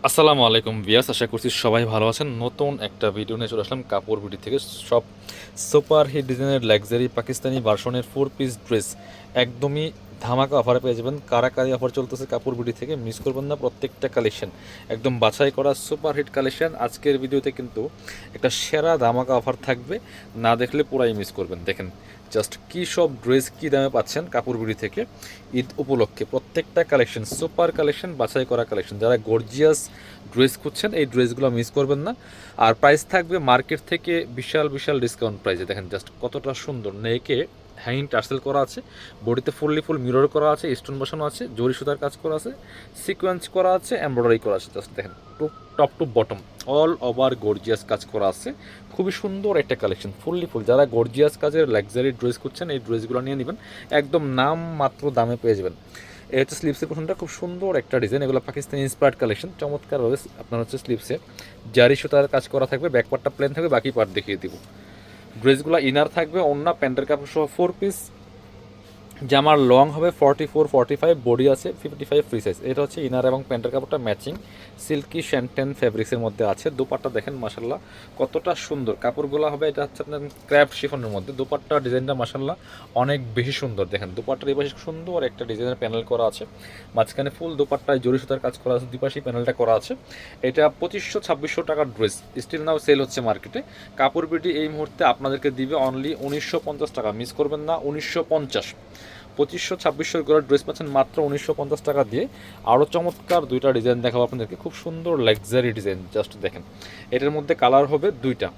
আসসালামু আলাইকুম ভিয়াস, আশা করছি সবাই ভালো আছেন। নতুন একটা ভিডিও নিয়ে চলে আসলাম কাপড় বিডি থেকে। সব সুপার হিট ডিজাইনের লাক্সারি পাকিস্তানি ভার্সনের 4 পিস ড্রেস একদমই ধামাকা অফারে পেয়ে যাবেন। কারাকারি অফার চলতেছে কাপড় বিডি থেকে, মিস করবেন না। প্রত্যেকটা কালেকশন একদম বাছাই করা সুপার হিট কালেকশন। আজকের ভিডিওতে কিন্তু একটা সেরা ধামাকা অফার থাকবে, না দেখলে পুরাই মিস করবেন। দেখেন জাস্ট কী সব ড্রেস কী দামে পাচ্ছেন কাপড় বিডি থেকে ঈদ উপলক্ষে। প্রত্যেকটা কালেকশন সুপার কালেকশন, বাছাই করা কালেকশন। যারা গর্জিয়াস ড্রেস খুঁজছেন এই ড্রেসগুলো মিস করবেন না। আর প্রাইস থাকবে মার্কেট থেকে বিশাল বিশাল ডিসকাউন্ট প্রাইসে। দেখেন জাস্ট কতটা সুন্দর, নেকে হ্যাঙ্গিং টার্সেল করা আছে, বডিতে ফুল মিরর করা আছে, স্টোন বসানো আছে, জরি সুতার কাজ করা আছে, সিকোয়েন্স করা আছে, এমব্রয়ডারি করা আছে। জাস্ট দেখেন top to bottom all over gorgeous কাজ করা আছে। খুবই সুন্দর একটা কালেকশন, ফুল। যারা গর্জিয়াস কাজের লাক্সারি ড্রেস খুঁজছেন এই ড্রেসগুলো নিয়ে নেবেন, একদম নাম মাত্র দামে পেয়ে যাবেন। এই হচ্ছে স্লিপসের পোর্শনটা, খুব সুন্দর একটা ডিজাইন। এগুলো পাকিস্তানি ইন্সপায়ার্ড কালেকশন। চমৎকারভাবে আপনার হচ্ছে স্লিপসে জারি সুতার কাজ করা থাকবে, ব্যাক পার্টটা প্লেন থাকবে, বাকি পার্ট দেখিয়ে দিব। ড্রেসগুলো ইনার থাকবে, ওন্না প্যান্টের কাপড় সহ 4 পিস। জামার লং হবে 44-45, বডি আছে 55 ফ্রি সাইজ। এটা হচ্ছে ইনার এবং প্যান্টের কাপড়টা ম্যাচিং সিল্কি শ্যান্টেন ফেব্রিক্সের মধ্যে আছে। দুপাট্টা দেখেন মাসাল্লাহ কতটা সুন্দর, কাপড়গুলো হবে এটা হচ্ছে আপনার ক্র্যাফট শিফনের মধ্যে। দুপাট্টা ডিজাইনটা মাসাল্লাহ অনেক বেশি সুন্দর। দেখেন দুপাট্টার এই পাশে সুন্দর একটা ডিজাইনের প্যানেল করা আছে, মাঝখানে ফুল দুপাট্টায় জরি সুতার কাজ করা আছে, দুই পাশেই প্যানেলটা করা আছে। এটা 2500-2600 টাকার ড্রেস, স্টিল নাও সেল হচ্ছে মার্কেটে। কাপড় বিটি এই মুহূর্তে আপনাদেরকে দিবে অনলি 1950 টাকা, মিস করবেন না। 1950, 2500-2600 করে ড্রেস পাচ্ছেন মাত্র 1950 টাকা দিয়ে। আরও চমৎকার দুইটা ডিজাইন দেখাবো আপনাদেরকে, খুব সুন্দর লাক্সারি ডিজাইন। জাস্ট দেখেন এটার মধ্যে কালার হবে দুইটা,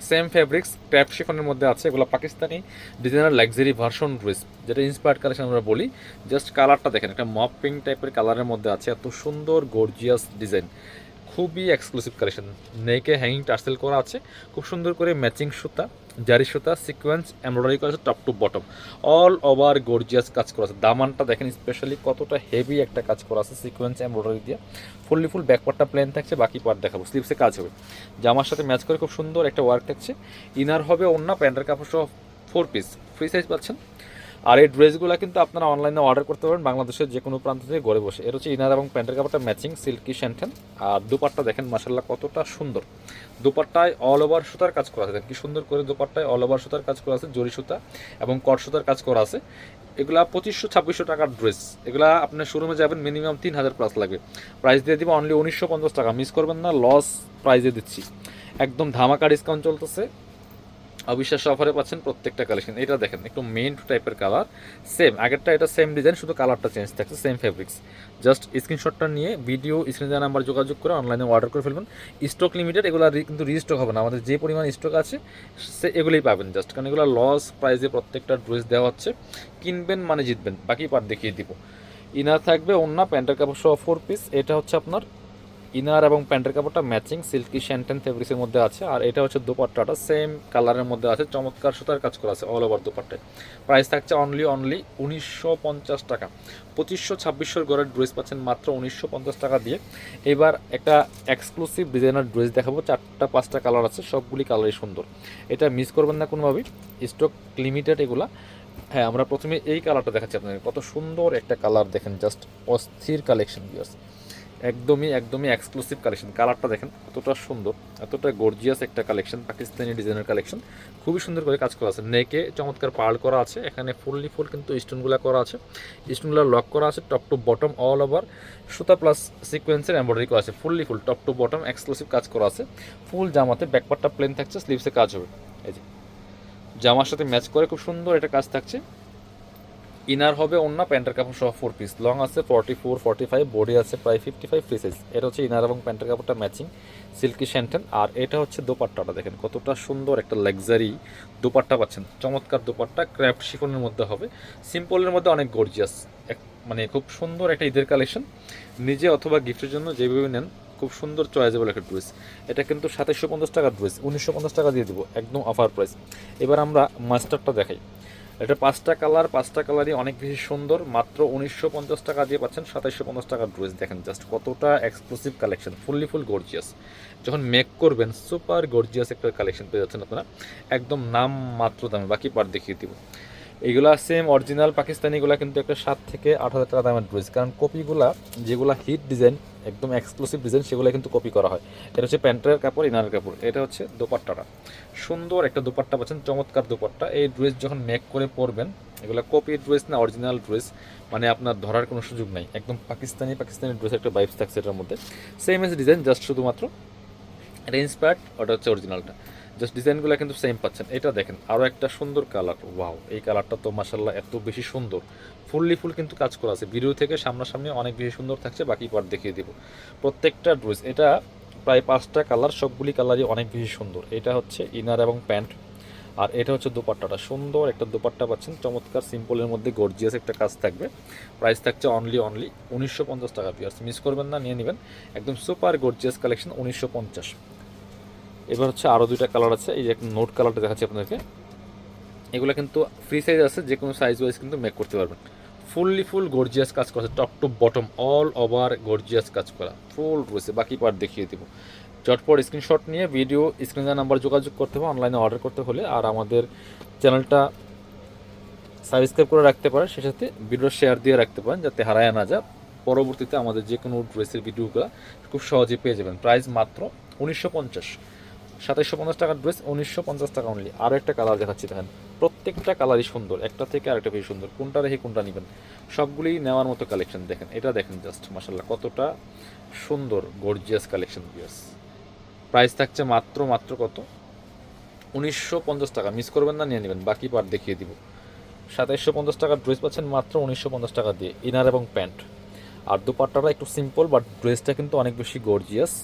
সেম ফেব্রিক্স ক্র্যাপ শিফনের মধ্যে আছে। এগুলো Pakistani designer luxury version dress, যেটা ইন্সপায়ার্ড কালেকশন আমরা বলি। জাস্ট কালারটা দেখেন, একটা মপ পিঙ্ক টাইপের কালারের মধ্যে আছে। এত সুন্দর গর্জিয়াস ডিজাইন, খুবই এক্সক্লুসিভ কালেকশন। নেকে হ্যাঙ্গিং টার্সেল করা আছে, খুব সুন্দর করে ম্যাচিং সুতা, জারি সুতা, সিকোয়েন্স এমব্রয়ডারি করা আছে top to bottom, all over gorgeous কাজ করা আছে। দামানটা দেখেন স্পেশালি কতটা হেভি একটা কাজ করা আছে সিকোয়েন্স এমব্রয়ডারি দিয়ে। ফুল ব্যাক পার্টটা প্লেন থাকছে, বাকি পার্ট দেখাবো। স্লিভসে কাজ হবে, জামার সাথে ম্যাচ করে খুব সুন্দর একটা ওয়ার্ক থাকছে। ইনার হবে ওন্না প্যান্টের কাপড় সহ 4 পিস ফ্রি সাইজ পাচ্ছেন। আর এই ড্রেসগুলো কিন্তু আপনারা অনলাইনে অর্ডার করতে পারেন বাংলাদেশের যে কোনো প্রান্ত থেকে ঘরে বসে। এটা হচ্ছে ইনার এবং প্যান্টের কাপড়টা ম্যাচিং সিল্কি শ্যান্টেন। আর দুপাট্টা দেখেন মাসাল্লাহ কতটা সুন্দর, দুপাট্টায় অল ওভার সুতার কাজ করা আছে। দেখেন কি সুন্দর করে দুপাট্টায় অল ওভার সুতার কাজ করা আছে, জরি সুতা এবং কট সুতার কাজ করা আছে। এগুলা 2500-2600 টাকার ড্রেস। এগুলা আপনার শোরুমে যাবেন মিনিমাম 3000 প্লাস লাগবে। প্রাইস দিয়ে দিব অনলি 1950 টাকা, মিস করবেন না, লস প্রাইসে দিচ্ছি। একদম ধামাকা ডিসকাউন্ট চলতেছে, অবিশ্বাস্য অফারে পাচ্ছেন প্রত্যেকটা কালেকশন। এটা দেখেন একটু মেইন টাইপের কালার, সেম আগেরটা, এটা সেম ডিজাইন, শুধু কালারটা চেঞ্জ থাকছে, সেম ফেব্রিক্স। জাস্ট স্ক্রিনশটটা নিয়ে ভিডিও স্ক্রিনে দেওয়া নাম্বার যোগাযোগ করে অনলাইনে অর্ডার করে ফেলবেন। স্টক লিমিটেড, এগুলো কিন্তু রিস্টক হবে না। আমাদের যে পরিমাণ স্টক আছে সে এগুলোই পাবেন জাস্ট, কারণ এগুলো লস প্রাইসে প্রত্যেকটা ড্রেস দেওয়া হচ্ছে। কিনবেন মানে জিতবেন, বাকি পার্ট দেখিয়ে দিব। ইনার থাকবে ওন্না প্যান্টের কাপড় সহ 4 পিস। এটা হচ্ছে আপনার ইনার এবং প্যান্টের কাপড়টা ম্যাচিং সিল্কি শ্যান্টেন ফেব্রিক্সের মধ্যে আছে। আর এটা হচ্ছে দুপাট্টাটা সেম কালারের মধ্যে আছে, চমৎকার সুতার কাজ করা আছে অল ওভার দুপাট্টায়। প্রাইস থাকছে অনলি 1950 টাকা। 2500-2600 গড়ের ড্রেস পাচ্ছেন মাত্র 1950 টাকা দিয়ে। এবার একটা এক্সক্লুসিভ ডিজাইনার ড্রেস দেখাবো, 4-5টা কালার আছে, সবগুলি কালারই সুন্দর। এটা মিস করবেন না কোনোভাবেই, স্টক লিমিটেড এগুলা। হ্যাঁ, আমরা প্রথমে এই কালারটা দেখাচ্ছি আপনাদের, কত সুন্দর একটা কালার দেখেন, জাস্ট অস্থির কালেকশন ভিউয়ার্স। একদমই এক্সক্লুসিভ কালেকশন। কালারটা দেখেন কতটা সুন্দর, এতটা গর্জিয়াস একটা কালেকশন, পাকিস্তানি ডিজাইনের কালেকশন। খুবই সুন্দর করে কাজ করা আছে, নেকে চমৎকার পার্ল করা আছে, এখানে ফুল কিন্তু স্টোনগুলো করা আছে, স্টোনগুলো লক করা আছে top to bottom all over সুতা প্লাস সিকোয়েন্সের এমব্রয়ডারি করা আছে। Full top to bottom exclusive কাজ করা আছে। ফুল জামাতে ব্যাকপার্টটা প্লেন থাকছে, স্লিভসে কাজ হবে। এই যে জামার সাথে ম্যাচ করে খুব সুন্দর এটা কাজ থাকছে। ইনার হবে ওন্না প্যান্টের কাপড় সহ 4 পিস, লং আছে 44-45, বডি আছে প্রায় 55 ফ্রি সাইজ। এটা হচ্ছে ইনার এবং প্যান্টের কাপড়টা ম্যাচিং সিল্কি শ্যান্টেন। আর এটা হচ্ছে দোপাট্টাটা দেখেন কতটা সুন্দর একটা লাক্সারি দোপাট্টা পাচ্ছেন, চমৎকার দোপাট্টা ক্র্যাফট শিফনের মধ্যে হবে, সিম্পলের মধ্যে অনেক গর্জিয়াস, মানে খুব সুন্দর একটা ঈদের কালেকশন। নিজে অথবা গিফটের জন্য যেভাবে নেন খুব সুন্দর চয়েজেবল একটা ড্রেস। এটা কিন্তু 2750 টাকার ড্রেস, 1950 টাকা দিয়ে দেবো একদম অফার প্রাইস। এবার আমরা মাস্টারটা দেখাই। এটা 5টা কালারই অনেক বেশি সুন্দর, মাত্র 1950 টাকা দিয়ে পাচ্ছেন 2750 টাকার ড্রেস। দেখেন জাস্ট কতটা এক্সক্লুসিভ কালেকশন, ফুল গর্জিয়াস। যখন মেক করবেন সুপার গর্জিয়াস একটা কালেকশন পেয়ে যাচ্ছেন আপনারা, একদম নাম মাত্র দামে, বাকি পার্ট দেখিয়ে দিব। এইগুলা সেম অরিজিনাল পাকিস্তানিগুলা কিন্তু একটা 7 থেকে 8 হাজার টাকা দামের ড্রেস, কারণ কপিগুলা যেগুলা হিট ডিজাইন একদম এক্সক্লুসিভ ডিজাইন সেগুলো কিন্তু কপি করা হয়। এটা হচ্ছে প্যান্টের কাপড়, ইনারের কাপড়। এটা হচ্ছে দোপাট্টাটা, সুন্দর একটা দোপাট্টা পাচ্ছেন, চমৎকার দোপাট্টা। এই ড্রেস যখন মেক করে পরবেন, এগুলো কপি ড্রেস না, অরিজিনাল ড্রেস, মানে আপনার ধরার কোনো সুযোগ নাই। একদম পাকিস্তানি ড্রেস একটা ভাইবস থাকছে এটার মধ্যে। সেম এজ ডিজাইন, জাস্ট শুধুমাত্র এটা ইন্সপায়ার্ড, ওটা হচ্ছে অরিজিনালটা। জাস্ট ডিজাইনগুলো কিন্তু সেম পাচ্ছেন। এটা দেখেন আরও একটা সুন্দর কালার, ওয়াও! এই কালারটা তো মাসাল্লাহ এত বেশি সুন্দর, ফুল কিন্তু কাজ করা আছে। ভিডিও থেকে সামনাসামনি অনেক বেশি সুন্দর থাকছে, বাকি পার্ট দেখিয়ে দিব। প্রত্যেকটা ড্রেস, এটা প্রায় 5টা কালার, সবগুলি কালারই অনেক বেশি সুন্দর। এটা হচ্ছে ইনার এবং প্যান্ট, আর এটা হচ্ছে দোপাট্টাটা। সুন্দর একটা দোপাট্টা পাচ্ছেন, চমৎকার সিম্পলের মধ্যে গর্জিয়াস একটা কাজ থাকবে। প্রাইস থাকছে অনলি 1950 টাকা পিয়ার্স, মিস করবেন না, নিয়ে নেবেন। একদম সুপার গর্জিয়াস কালেকশন, 1950। এবার হচ্ছে আরও 2টা কালার আছে, এই যে একটা নোট কালারটা দেখাচ্ছি আপনাদেরকে। এগুলো কিন্তু ফ্রি সাইজ আছে, যে কোনো সাইজ ওয়াইজ কিন্তু মেক করতে পারবেন। ফুল গর্জিয়াস কাজ করা, top to bottom all over gorgeous কাজ করা, ফুল রয়েছে। বাকি পার্ট দেখিয়ে দিব। চটপট স্ক্রিনশট নিয়ে ভিডিও স্ক্রিনের নাম্বার যোগাযোগ করতে হবে অনলাইনে অর্ডার করতে হলে। আর আমাদের চ্যানেলটা সাবস্ক্রাইব করে রাখতে পারেন, সে সাথে ভিডিও শেয়ার দিয়ে রাখতে পারেন, যাতে হারায় না যায়। পরবর্তীতে আমাদের যে কোনো ড্রেসের ভিডিওগুলো খুব সহজে পেয়ে যাবেন। প্রাইস মাত্র 1950। 2750 টাকার ড্রেস, 1950 টাকা অনলি। আরও একটা কালার দেখাচ্ছি, দেখেন প্রত্যেকটা কালারই সুন্দর, একটা থেকে আরেকটা বেশি সুন্দর। কোনটা রেখে কোনটা নেবেন, সবগুলিই নেওয়ার মতো কালেকশন। দেখেন এটা, দেখেন জাস্ট মাশাল্লাহ কতটা সুন্দর গর্জিয়াস কালেকশন পিয়ার্স। প্রাইস থাকছে মাত্র কত, 1950 টাকা। মিস করবেন না, নিয়ে নেবেন। বাকি পার্ট দেখিয়ে দিব। 2750 টাকার ড্রেস পাচ্ছেন মাত্র 1950 টাকা দিয়ে, ইনার এবং প্যান্ট। আর দুপাট্টাটা একটু সিম্পল, বাট ড্রেসটা কিন্তু অনেক বেশি গর্জিয়াস,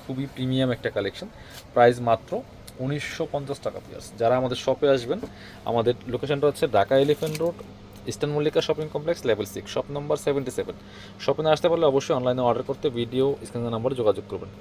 খুবই প্রিমিয়াম একটা কালেকশন। প্রাইস মাত্র 1950 টাকা পিয়ার্স। যারা আমাদের শপে আসবেন, আমাদের লোকেশনটা হচ্ছে Dhaka elephant road, eastern Mallika shopping complex, level 6, shop number 77। শপে না আসতে পারলে অবশ্যই অনলাইনে অর্ডার করতে ভিডিও স্ক্রিনের নাম্বারে যোগাযোগ করবেন।